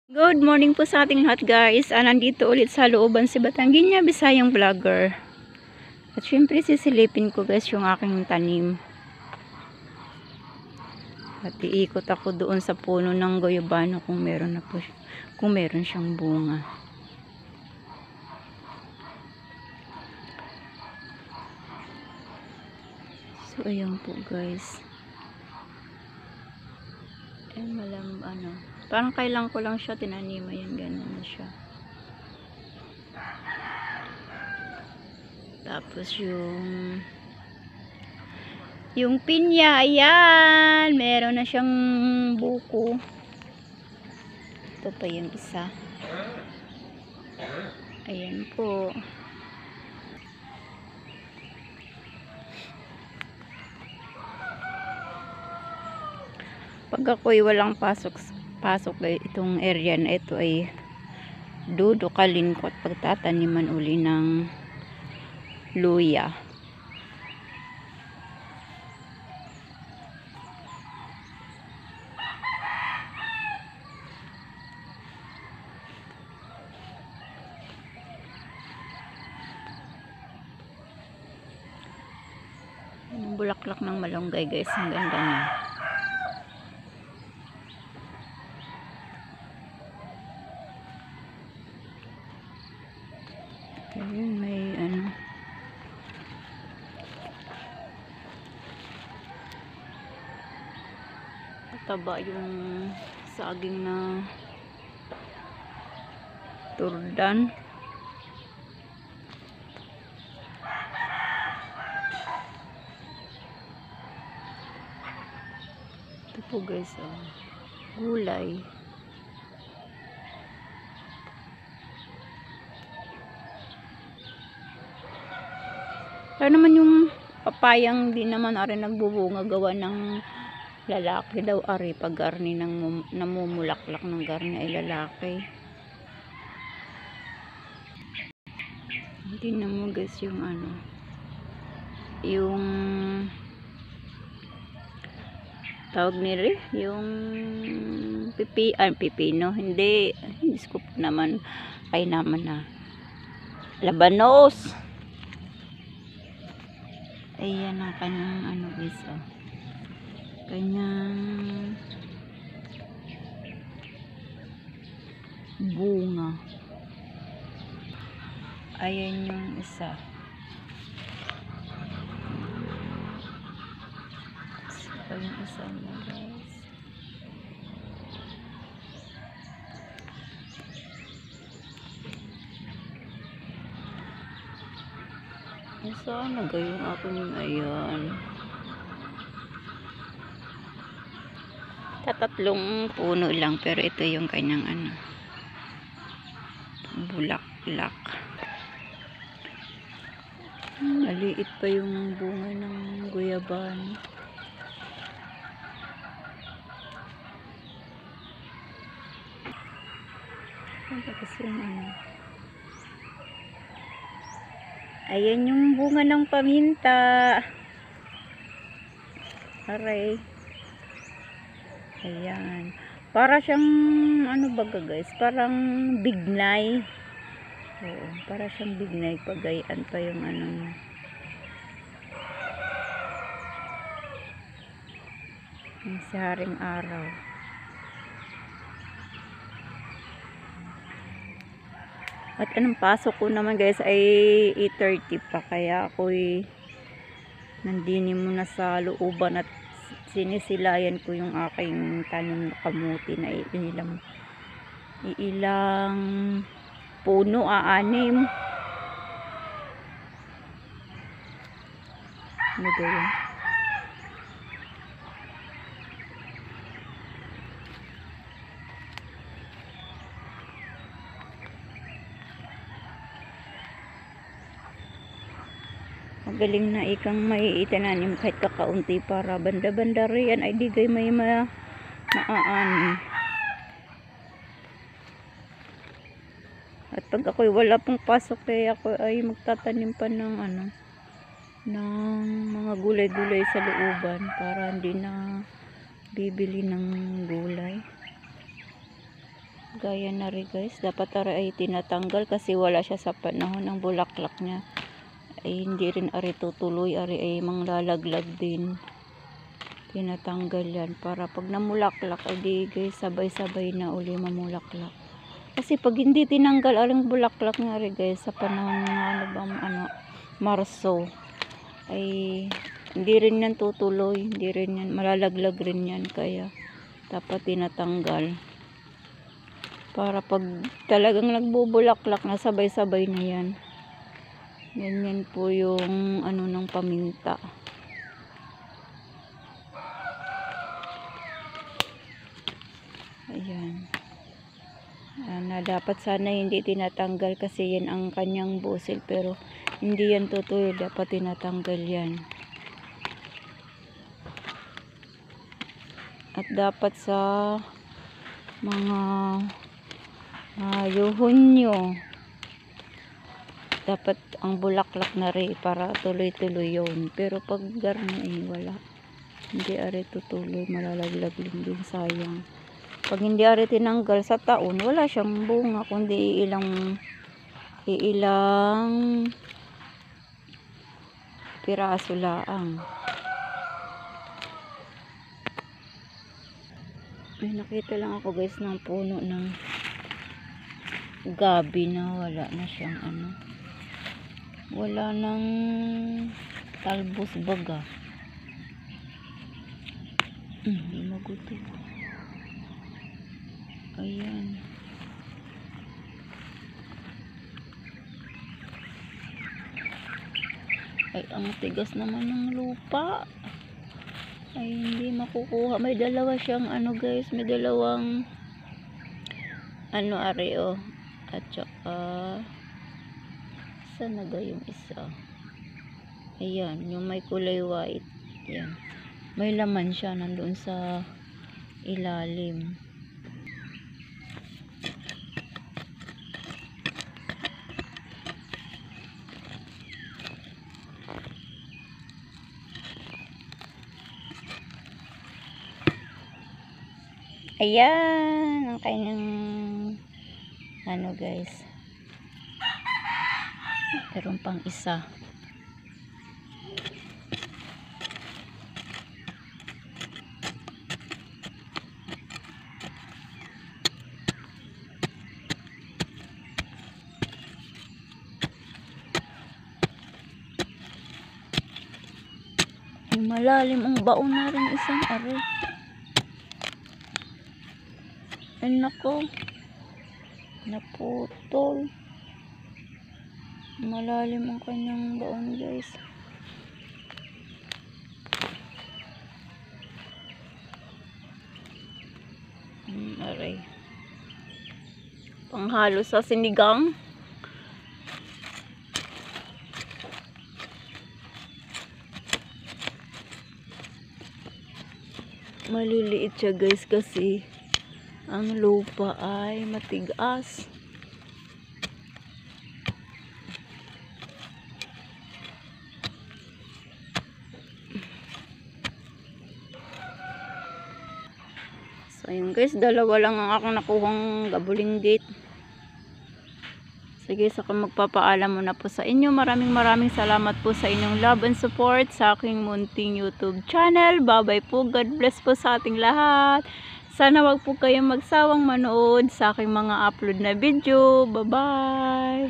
Good morning po sa ating lahat guys. Nandito ulit sa looban si Batangueña Bisayang Vlogger. At syempre sisilipin ko guys yung aking tanim. At iikot ako doon sa puno ng goyabano kung meron na po, kung meron siyang bunga. So ayan po guys. Parang kailan ko lang siya tinanim, ayan, ganun na siya. Tapos yung pinya, ayan, meron na siyang buko. Ito pa yung isa. Ayan po. Pag ako'y walang pasok itong area na ito ay dudukalin ko at pagtataniman uli ng luya. Yung bulaklak ng malunggay guys, ang ganda niya. Ayun, may mataba yung saging na turdan. Ito po guys, gulay. Kaya naman yung papayang di naman ari nagbubunga, gawa ng lalaki daw ari, pag garni ng namumulaklak ng garni ay lalaki. Hindi naman guys yung yung tawag nila yung pipino, hindi scoop naman, ay naman na labanos. Ayan ang kanyang guys, kanyang bunga. Ayan yung isa. So, yung isa niya guys. Sana gayong ako yung ayan. Tatlong puno lang, pero ito yung kanyang bulaklak. Maliit pa yung bunga ng guyaban. Kasi ayan yung bunga ng paminta. Aray. Ayan. Para siyang baga guys, parang bignay. Oo, para siyang bignay, pagayan pa yung yung saring araw. At anong pasok ko naman guys ay 8:30 pa, kaya ako'y nandini muna sa looban at sinisilayan ko yung aking tanim na kamuti na ilang puno, 6. Ano ba yun? Magaling na ikang may itananim kahit kakaunti para banda-banda riyan ay digay may maaan. At pag ako'y wala pong pasok kaya ako ay magtatanim pa ng ng mga gulay-gulay sa looban para hindi na bibili ng gulay. Gaya na rin guys, dapat ari ay tinatanggal kasi wala siya sa panahon ng bulaklak niya. Ay hindi rin ari tutuloy, ari ay manglalaglag din. Tinatanggal yan para pag namulaklak ay di guys sabay-sabay na uli mamulaklak. Kasi pag hindi tinanggal aling bulaklak nga rin guys sa panahon ng Marso ay hindi rin yan tutuloy, hindi rin yan malalaglag rin yan, kaya dapat tinatanggal. Para pag talagang nagbubulaklak na sabay-sabay na yan. Ganyan po yung ng paminta. Ayan. Na dapat sana hindi tinatanggal kasi yan ang kanyang busil, pero hindi yan tutuloy, dapat tinatanggal yan. At dapat sa mga Hunyo dapat ang bulaklak na rin para tuloy-tuloy yun. Pero pag garna wala, hindi ari tutuloy, malalaglag din, sayang. Pag hindi ari tinanggal sa taon, wala siyang bunga kundi ilang piraso laang. Ay, nakita lang ako guys ng puno ng gabi na wala na siyang wala nang talbos baga. Maguto. Ayan. Ay, ang tigas naman ng lupa. Ay, hindi makukuha. May dalawa siyang guys, may dalawang areo. At saka saan na ga yung isa? Ayan, yung may kulay white. Yan. May laman siya nandoon sa ilalim. Ayan, ang kanyang guys. Meron pang isa. Ay, malalim ang baon na rin isang ari. Ay nako, naputol. Malalim ang kanyang baon guys. Aray, panghalo sa sinigang. Maliliit siya guys kasi ang lupa ay matigas. So ayun guys, dalawa lang ang aking nakuhang gabulinggit. Sige, so magpapaalam muna po sa inyo. Maraming salamat po sa inyong love and support sa aking munting YouTube channel. Bye-bye po. God bless po sa ating lahat. Sana wag po kayong magsawang manood sa aking mga upload na video. Bye-bye!